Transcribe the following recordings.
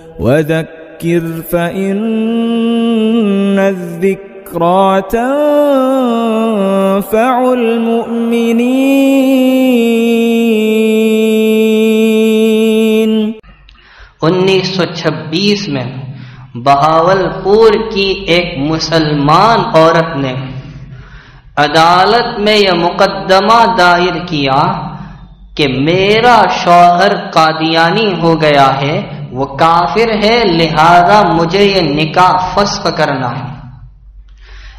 وذكر فإن الذكرى تنفع المؤمنين۔ 1926 میں بہاولپور کی ایک مسلمان عورت نے عدالت میں یہ مقدمہ دائر کیا کہ میرا شوہر قادیانی ہو گیا ہے، وہ کافر ہے، لہذا مجھے یہ نکاح فسخ کرنا ہے۔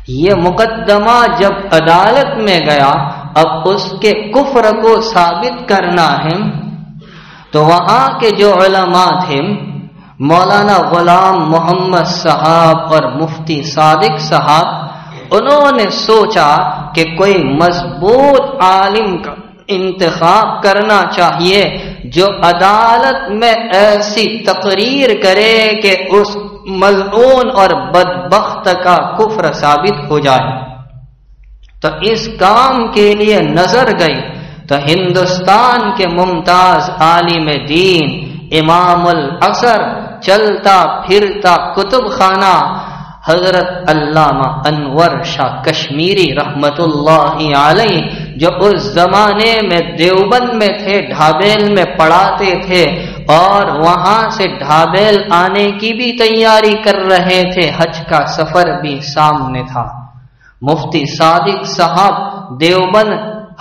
یہ مقدمہ جب عدالت میں گیا، اب اس کے کفر کو ثابت کرنا ہے، تو وہاں کے جو علماء تھے، مولانا غلام محمد صاحب اور مفتی صادق صاحب، انہوں نے سوچا کہ کوئی مضبوط عالم کا انتخاب کرنا چاہیے جو عدالت میں ایسی تقریر کرے کہ اس ملعون اور بدبخت کا کفر ثابت ہو جائے۔ تو اس کام کے لیے نظر گئی تو ہندوستان کے ممتاز عالم دین امام العصر، چلتا پھرتا کتب خانہ، حضرت علامہ انور شاہ کشمیری رحمت اللہ علیہ، جو اس زمانے میں دیوبند میں تھے، ڈھابیل میں پڑھاتے تھے اور وہاں سے ڈھابیل آنے کی بھی تیاری کر رہے تھے، حج کا سفر بھی سامنے تھا۔ مفتی صادق صاحب دیوبند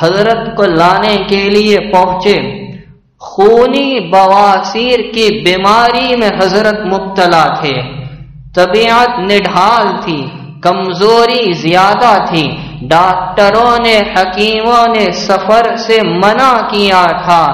حضرت کو لانے کے لیے پہنچے۔ خونی بواسیر کی بیماری میں حضرت مبتلا تھے، طبیعت نڈھال تھی، کمزوری زیادہ تھی، ڈاکٹروں نے، حکیموں نے سفر سے منع کیا تھا،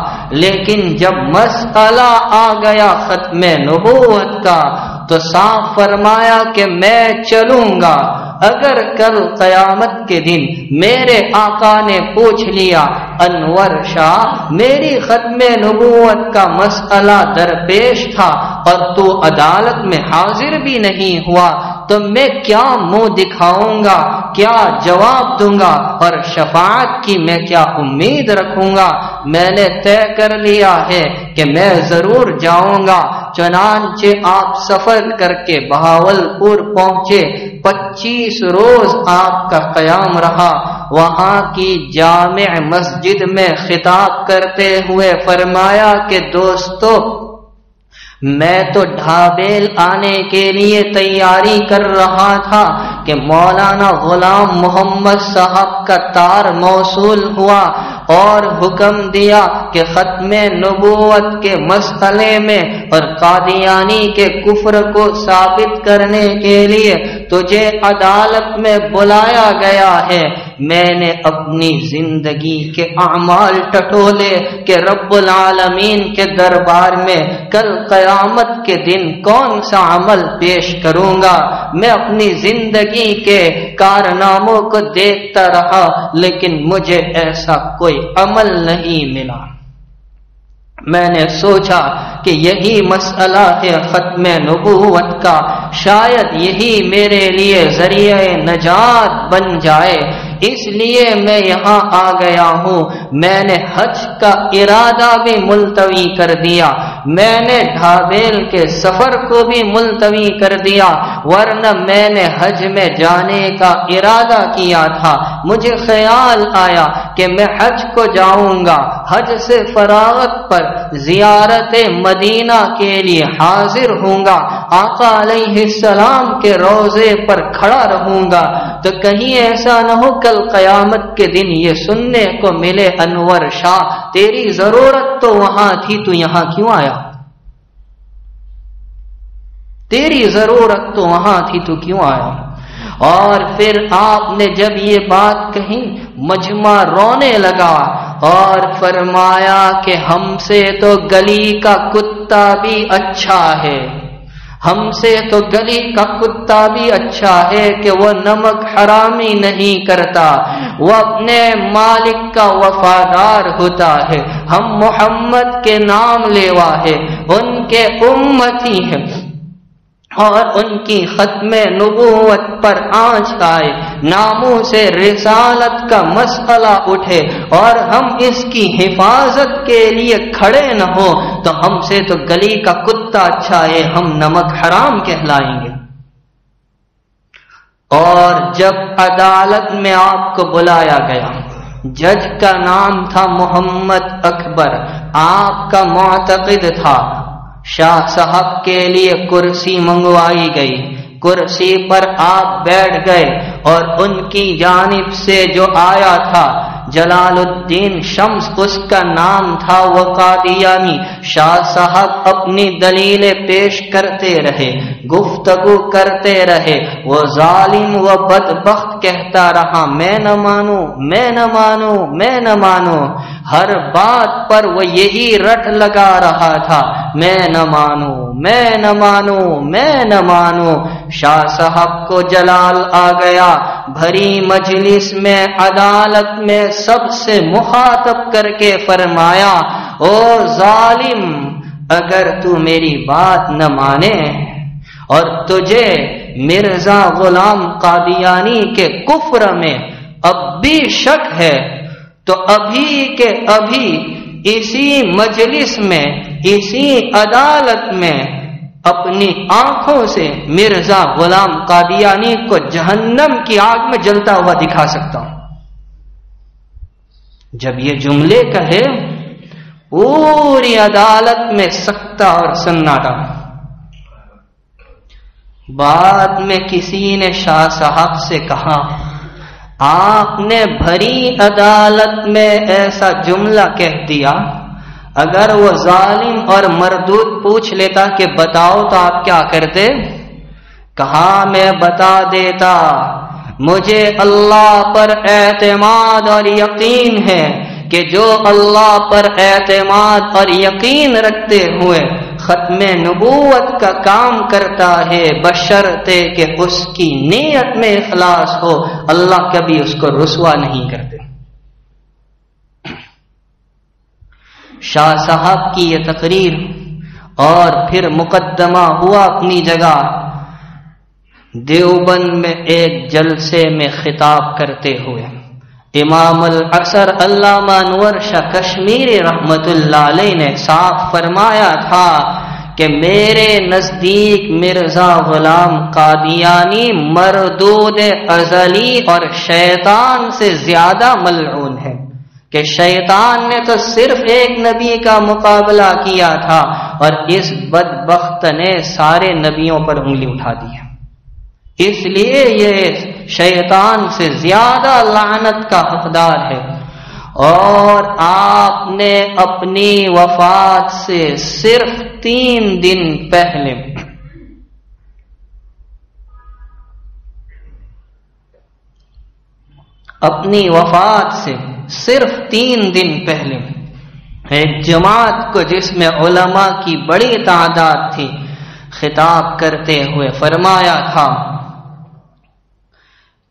لیکن جب مسئلہ آ گیا ختم نبوت کا تو صاف فرمایا کہ میں چلوں گا۔ اگر کل قیامت کے دن میرے آقا نے پوچھ لیا انور شاہ میری ختم نبوت کا مسئلہ درپیش تھا اور تو عدالت میں حاضر بھی نہیں ہوا، تو میں کیا منہ دکھاؤں گا، کیا جواب دوں گا اور شفاعت کی میں کیا امید رکھوں گا؟ میں نے طے کر لیا ہے کہ میں ضرور جاؤں گا۔ چنانچہ آپ سفر کر کے بہاولپور پہنچے۔ 25 روز آپ کا قیام رہا۔ وہاں کی جامع مسجد میں خطاب کرتے ہوئے فرمایا کہ دوستو، میں تو ڈھابیل آنے کے لیے تیاری کر رہا تھا کہ مولانا غلام محمد صاحب کا تار موصول ہوا اور حکم دیا کہ ختم نبوت کے مسئلے میں اور قادیانی کے کفر کو ثابت کرنے کے لیے تجھے عدالت میں بلایا گیا ہے۔ میں نے اپنی زندگی کے اعمال ٹٹولے کہ رب العالمین کے دربار میں کل قیامت کے دن کون سا عمل پیش کروں گا۔ میں اپنی زندگی کے کارناموں کو دیکھتا رہا لیکن مجھے ایسا کوئی عمل نہیں ملا۔ میں نے سوچا کہ یہی مسئلہ ہے ختم نبوت کا، شاید یہی میرے لیے ذریعہ نجات بن جائے، اس لیے میں یہاں آ گیا ہوں۔ میں نے حج کا ارادہ بھی ملتوی کر دیا، میں نے ڈھابیل کے سفر کو بھی ملتوی کر دیا، ورنہ میں نے حج میں جانے کا ارادہ کیا تھا۔ مجھے خیال آیا کہ میں حج کو جاؤں گا، حج سے فراغت پر زیارت مدینہ کے لیے حاضر ہوں گا، آقا علیہ السلام کے روضے پر کھڑا رہوں گا، تو کہیں ایسا نہ ہو کل قیامت کے دن یہ سننے کو ملے انور شاہ تیری ضرورت تو وہاں تھی، تو یہاں کیوں آیا؟ تیری ضرورت تو وہاں تھی، تو کیوں آیا؟ اور پھر آپ نے جب یہ بات کہی مجمع رونے لگا اور فرمایا کہ ہم سے تو گلی کا کتا بھی اچھا ہے، ہم سے تو گلی کا کتا بھی اچھا ہے کہ وہ نمک حرامی نہیں کرتا، وہ اپنے مالک کا وفادار ہوتا ہے، ہم محمد کے نام لیوا ہے، ان کے امتی ہیں، اور ان کی ختم نبوت پر آنچ آئے، ناموں سے رسالت کا مسئلہ اٹھے اور ہم اس کی حفاظت کے لیے کھڑے نہ ہو تو ہم سے تو گلی کا کتا اچھا ہے، ہم نمک حرام کہلائیں گے۔ اور جب عدالت میں آپ کو بلایا گیا، جج کا نام تھا محمد اکبر، آپ کا معتقد تھا، شاہ صاحب کے لیے کرسی منگوائی گئی، کرسی پر آپ بیٹھ گئے اور ان کی جانب سے جو آیا تھا جلال الدین شمس، اس کا نام تھا، وہ قادیانی۔ شاہ صاحب اپنی دلیلیں پیش کرتے رہے، گفتگو کرتے رہے، وہ ظالم و بدبخت کہتا رہا میں نہ مانوں، میں نہ مانوں، میں نہ مانوں، ہر بات پر وہ یہی رٹ لگا رہا تھا، میں نہ مانوں، میں نہ مانوں، میں نہ مانوں۔ شاہ صاحب کو جلال آ گیا، بھری مجلس میں عدالت میں سب سے مخاطب کر کے فرمایا، او ظالم، اگر تو میری بات نہ مانے اور تجھے مرزا غلام قادیانی کے کفر میں اب بھی شک ہے تو ابھی کے ابھی اسی مجلس میں، اسی عدالت میں اپنی آنکھوں سے مرزا غلام قادیانی کو جہنم کی آگ میں جلتا ہوا دکھا سکتا ہوں۔ جب یہ جملے کہے پوری عدالت میں سکتہ اور سناٹا۔ بعد میں کسی نے شاہ صاحب سے کہا، آپ نے بھری عدالت میں ایسا جملہ کہہ دیا، اگر وہ ظالم اور مردود پوچھ لیتا کہ بتاؤ تو آپ کیا کرتے؟ کہا میں بتا دیتا، مجھے اللہ پر اعتماد اور یقین ہے کہ جو اللہ پر اعتماد اور یقین رکھتے ہوئے ختم نبوت کا کام کرتا ہے، بشرطے کہ اس کی نیت میں اخلاص ہو، اللہ کبھی اس کو رسوا نہیں کرتے۔ شاہ صاحب کی یہ تقریر اور پھر مقدمہ ہوا اپنی جگہ۔ دیوبند میں ایک جلسے میں خطاب کرتے ہوئے امام العصر علامہ انور شاہ کشمیری رحمت اللہ علیہ نے صاف فرمایا تھا کہ میرے نزدیک مرزا غلام قادیانی مردود ازلی اور شیطان سے زیادہ ملعون ہے، کہ شیطان نے تو صرف ایک نبی کا مقابلہ کیا تھا اور اس بدبخت نے سارے نبیوں پر انگلی اٹھا دی ہے، اس لیے یہ شیطان سے زیادہ لعنت کا حقدار ہے۔ اور آپ نے اپنی وفات سے صرف 3 دن پہلے اپنی وفات سے صرف 3 دن پہلے ایک جماعت کو جس میں علماء کی بڑی تعداد تھی خطاب کرتے ہوئے فرمایا تھا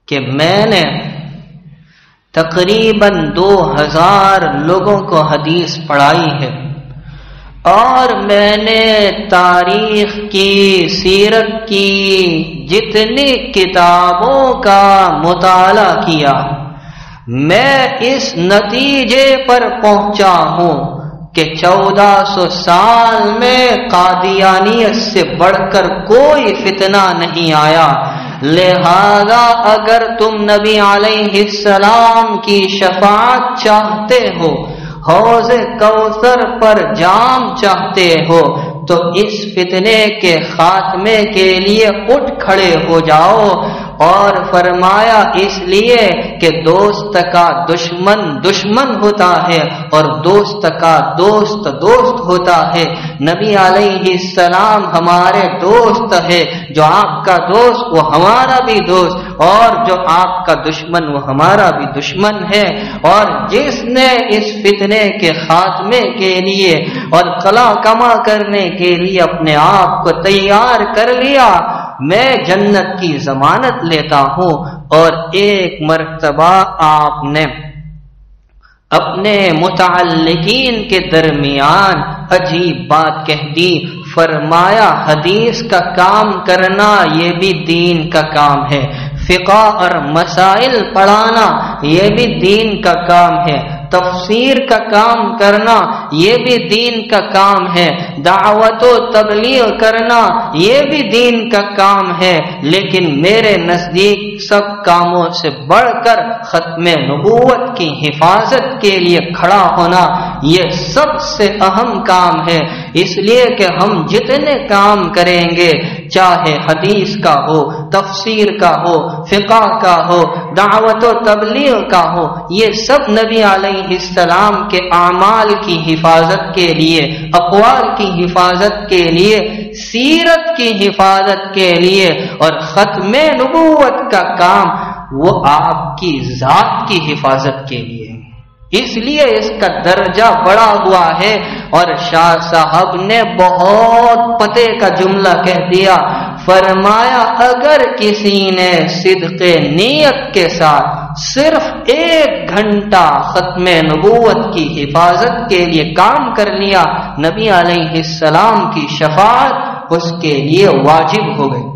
کہ میں نے تقریباً 2000 لوگوں کو حدیث پڑھائی ہے اور میں نے تاریخ کی، سیرت کی جتنی کتابوں کا مطالعہ کیا، میں اس نتیجے پر پہنچا ہوں کہ 1400 سال میں قادیانیت سے بڑھ کر کوئی فتنہ نہیں آیا، لہذا اگر تم نبی علیہ السلام کی شفاعت چاہتے ہو، حوض کوثر پر جام چاہتے ہو، تو اس فتنے کے خاتمے کے لیے اٹھ کھڑے ہو جاؤ۔ اور فرمایا اس لیے کہ دوست کا دشمن دشمن ہوتا ہے اور دوست کا دوست دوست ہوتا ہے۔ نبی علیہ السلام ہمارے دوست ہے، جو آپ کا دوست وہ ہمارا بھی دوست، اور جو آپ کا دشمن وہ ہمارا بھی دشمن ہے۔ اور جس نے اس فتنے کے خاتمے کے لیے اور قلع کما کرنے کے لیے اپنے آپ کو تیار کر لیا، میں جنت کی ضمانت لیتا ہوں۔ اور ایک مرتبہ آپ نے اپنے متعلقین کے درمیان عجیب بات کہہ دی، فرمایا حدیث کا کام کرنا یہ بھی دین کا کام ہے، فقہ اور مسائل پڑھانا یہ بھی دین کا کام ہے، تفسیر کا کام کرنا یہ بھی دین کا کام ہے، دعوت و تبلیغ کرنا یہ بھی دین کا کام ہے، لیکن میرے نزدیک سب کاموں سے بڑھ کر ختم نبوت کی حفاظت کے لیے کھڑا ہونا یہ سب سے اہم کام ہے، اس لیے کہ ہم جتنے کام کریں گے، چاہے حدیث کا ہو، تفسیر کا ہو، فقہ کا ہو، دعوت و تبلیغ کا ہو، یہ سب نبی علیہ السلام کے اعمال کی حفاظت کے لیے، اقوال کی حفاظت کے لیے، سیرت کی حفاظت کے لیے، اور ختم نبوت کا کام وہ آپ کی ذات کی حفاظت کے لیے، اس لیے اس کا درجہ بڑا ہوا ہے۔ اور شاہ صاحب نے بہت پتے کا جملہ کہہ دیا، فرمایا اگر کسی نے صدق نیت کے ساتھ صرف 1 گھنٹہ ختم نبوت کی حفاظت کے لیے کام کر لیا، نبی علیہ السلام کی شفاعت اس کے لیے واجب ہو گئی۔